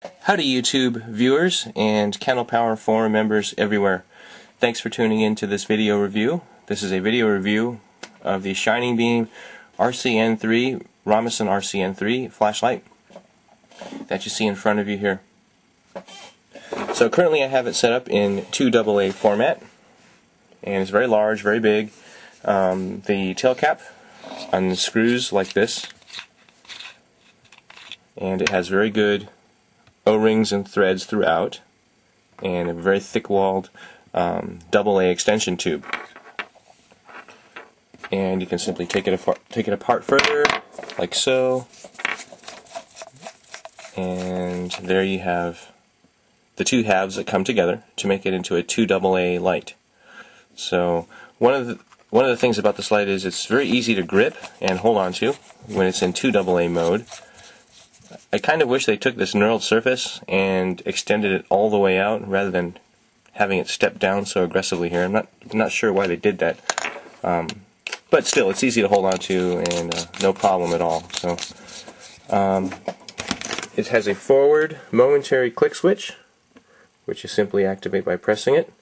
Howdy YouTube viewers and Kennel Power Forum members everywhere. Thanks for tuning in to this video review. This is a video review of the Shining Beam RC-N3, Romisen RC-N3 flashlight that you see in front of you here. So currently I have it set up in 2AA format, and it's very large, very big. The tail cap unscrews like this, and it has very good O-rings and threads throughout, and a very thick-walled AA extension tube. And you can simply take it apart further, like so, and there you have the two halves that come together to make it into a 2AA light. So one of the things about this light is it's very easy to grip and hold on to when it's in 2AA mode. I kind of wish they took this knurled surface and extended it all the way out rather than having it step down so aggressively here. I'm not sure why they did that, but still, it's easy to hold on to and no problem at all. So it has a forward momentary click switch, which you simply activate by pressing it,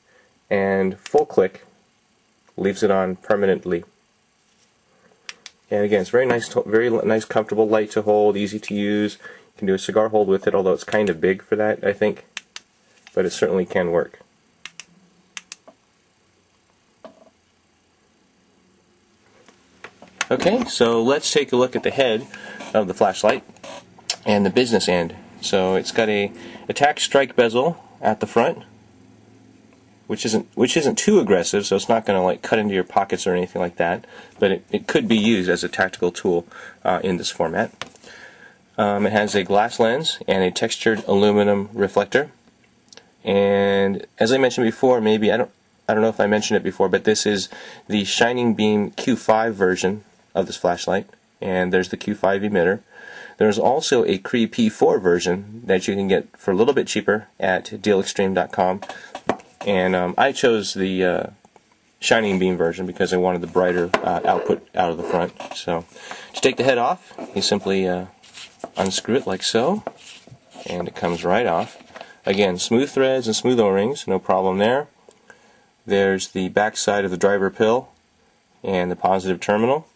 and full click leaves it on permanently. And again, it's very nice, comfortable light to hold, easy to use. You can do a cigar hold with it, although it's kind of big for that, I think. But it certainly can work. Okay, so let's take a look at the head of the flashlight and the business end. So it's got a attack strike bezel at the front, which isn't too aggressive, so it's not going to like cut into your pockets or anything like that, but it could be used as a tactical tool in this format. It has a glass lens and a textured aluminum reflector, and as I mentioned before, maybe I don't know if I mentioned it before, but this is the Shining Beam Q5 version of this flashlight, and there's the Q5 emitter. There's also a Cree P4 version that you can get for a little bit cheaper at dealextreme.com. And I chose the Shining Beam version because I wanted the brighter output out of the front. So to take the head off, you simply unscrew it like so, and it comes right off. Again, smooth threads and smooth O-rings, no problem there. There's the back side of the driver pill and the positive terminal.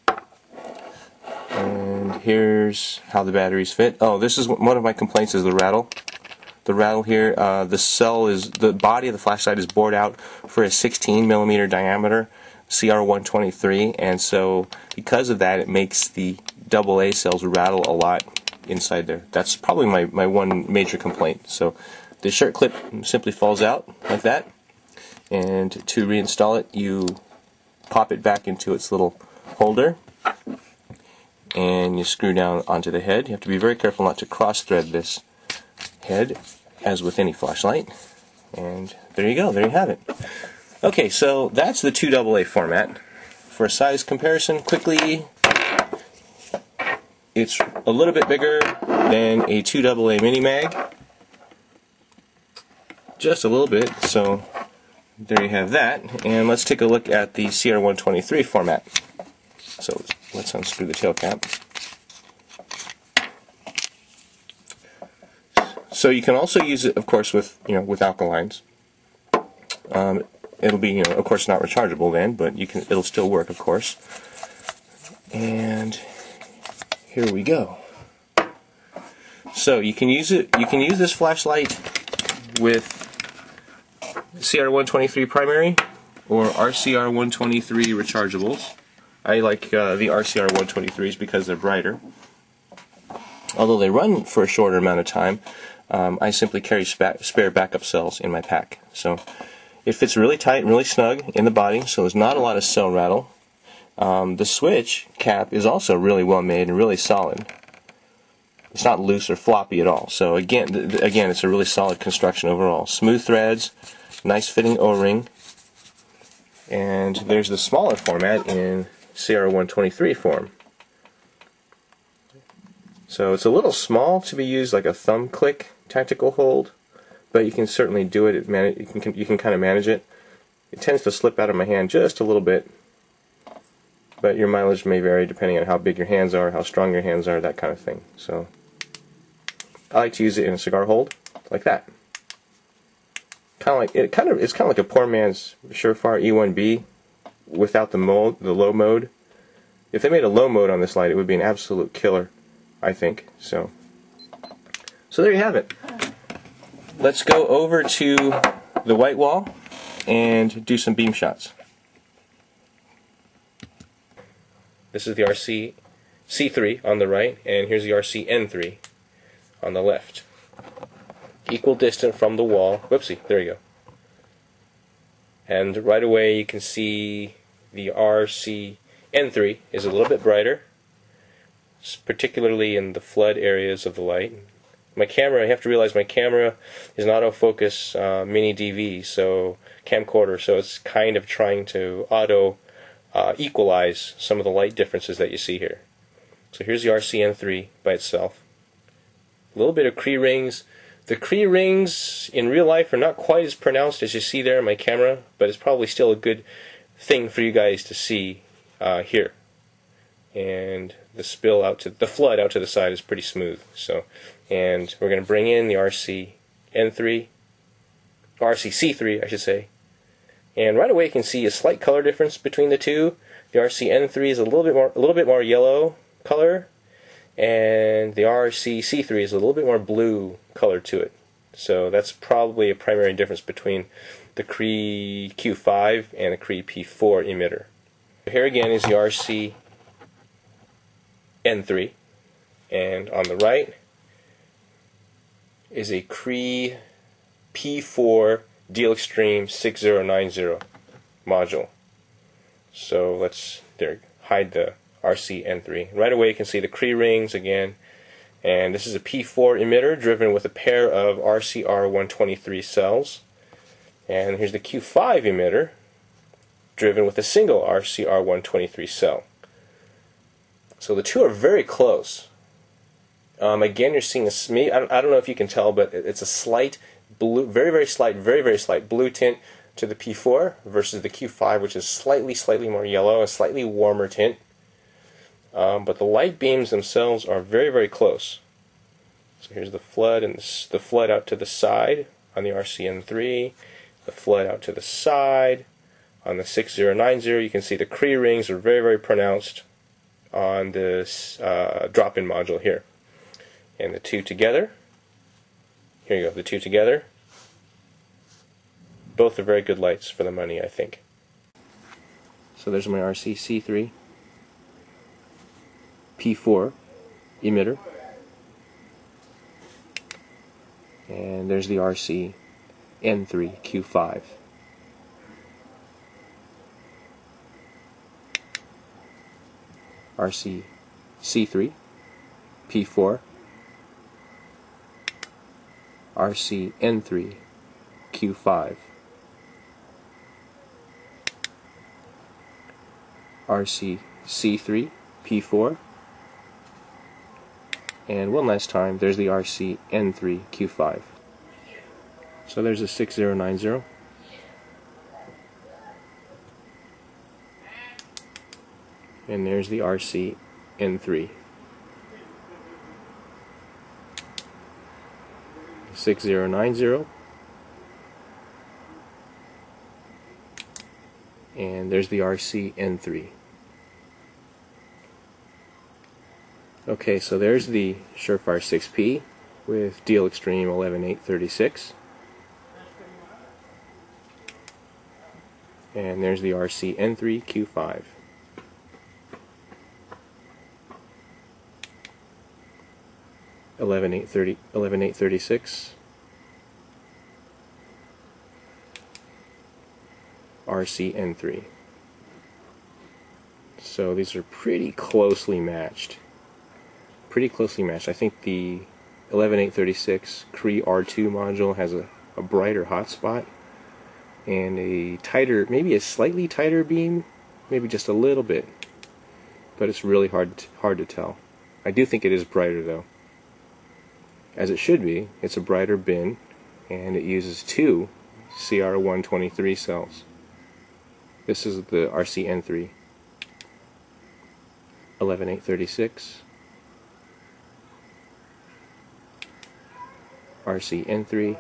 And here's how the batteries fit. Oh, this is one of my complaints, is the rattle. The rattle here, the body of the flashlight is bored out for a 16mm diameter RCR123, and so because of that, it makes the AA cells rattle a lot inside there. That's probably my one major complaint. So the shirt clip simply falls out like that, and to reinstall it, you pop it back into its little holder, and you screw down onto the head. You have to be very careful not to cross-thread this head, as with any flashlight. And there you go, there you have it. Okay, so that's the 2AA format. For a size comparison, quickly, it's a little bit bigger than a 2AA mini mag, just a little bit. So there you have that. And let's take a look at the RCR123 format. So let's unscrew the tail cap. So you can also use it, of course, with alkalines. It'll be, of course, not rechargeable then, but it'll still work, of course. And here we go. So you can use it. You can use this flashlight with RCR123 primary or RCR123 rechargeables. I like the RCR123s because they're brighter. Although they run for a shorter amount of time, I simply carry spare backup cells in my pack. So it fits really tight and really snug in the body, so there's not a lot of cell rattle. The switch cap is also really well made and really solid. It's not loose or floppy at all. So again, it's a really solid construction overall. Smooth threads, nice fitting O-ring, and there's the smaller format in RCR123 form. So it's a little small to be used like a thumb click tactical hold, but you can certainly do it. You can kind of manage it. It tends to slip out of my hand just a little bit, but your mileage may vary depending on how big your hands are, how strong your hands are, that kind of thing. So I like to use it in a cigar hold, like that. It's kind of like a poor man's Surefire E1B without the low mode. If they made a low mode on this light, it would be an absolute killer, I think. So there you have it. Let's go over to the white wall and do some beam shots. This is the RC-C3 on the right, and here's the RC-N3 on the left. Equal distant from the wall. Whoopsie, there you go. And right away you can see the RC-N3 is a little bit brighter, particularly in the flood areas of the light. My camera, I have to realize my camera is an autofocus mini DV, so camcorder, so it's kind of trying to equalize some of the light differences that you see here. So here's the RC-N3 by itself. A little bit of Cree rings. The Cree rings in real life are not quite as pronounced as you see there in my camera, but it's probably still a good thing for you guys to see here. And the flood out to the side is pretty smooth. So, and we're going to bring in the RC-N3, RC-C3, I should say. And right away you can see a slight color difference between the two. The RC-N3 is a little bit more yellow color, and the RC-C3 is a little bit more blue color to it. So that's probably a primary difference between the Cree Q5 and the Cree P4 emitter. Here again is the RC-N3, and on the right is a Cree P4 Deal Extreme 6090 module. So let's hide the RC-N3. Right away you can see the Cree rings again, and this is a P4 emitter driven with a pair of RCR123 cells. And here's the Q5 emitter driven with a single RCR123 cell. So the two are very close. Again, you're seeing I don't know if you can tell, but it's a slight blue, very slight blue tint to the P4 versus the Q5, which is slightly more yellow, a slightly warmer tint. But the light beams themselves are very close. So here's the flood, and the flood out to the side on the RC-N3, the flood out to the side on the 6090. You can see the Cree rings are very pronounced on this drop-in module here. And the two together, here you go, the two together, both are very good lights for the money, I think. So there's my RC-C3 P4 emitter, and there's the RC-N3-Q5. RC-C3 P4 RC-N3-Q5 RC-C3 P4, and one last time, there's the RC-N3-Q5. So there's a 6090, and there's the RC-N3. 6090, and there's the RC-N3. Okay, so there's the Surefire 6P with Deal Extreme 11836, and there's the RC-N3-Q5. $11,836, RC-N3. So these are pretty closely matched. I think the 11836 Cree R2 module has a brighter hotspot and a tighter, maybe a slightly tighter beam, maybe just a little bit, but it's really hard to tell. I do think it is brighter though. As it should be. It's a brighter bin, and it uses two CR123 cells. This is the RC-N3 11836, RC-N3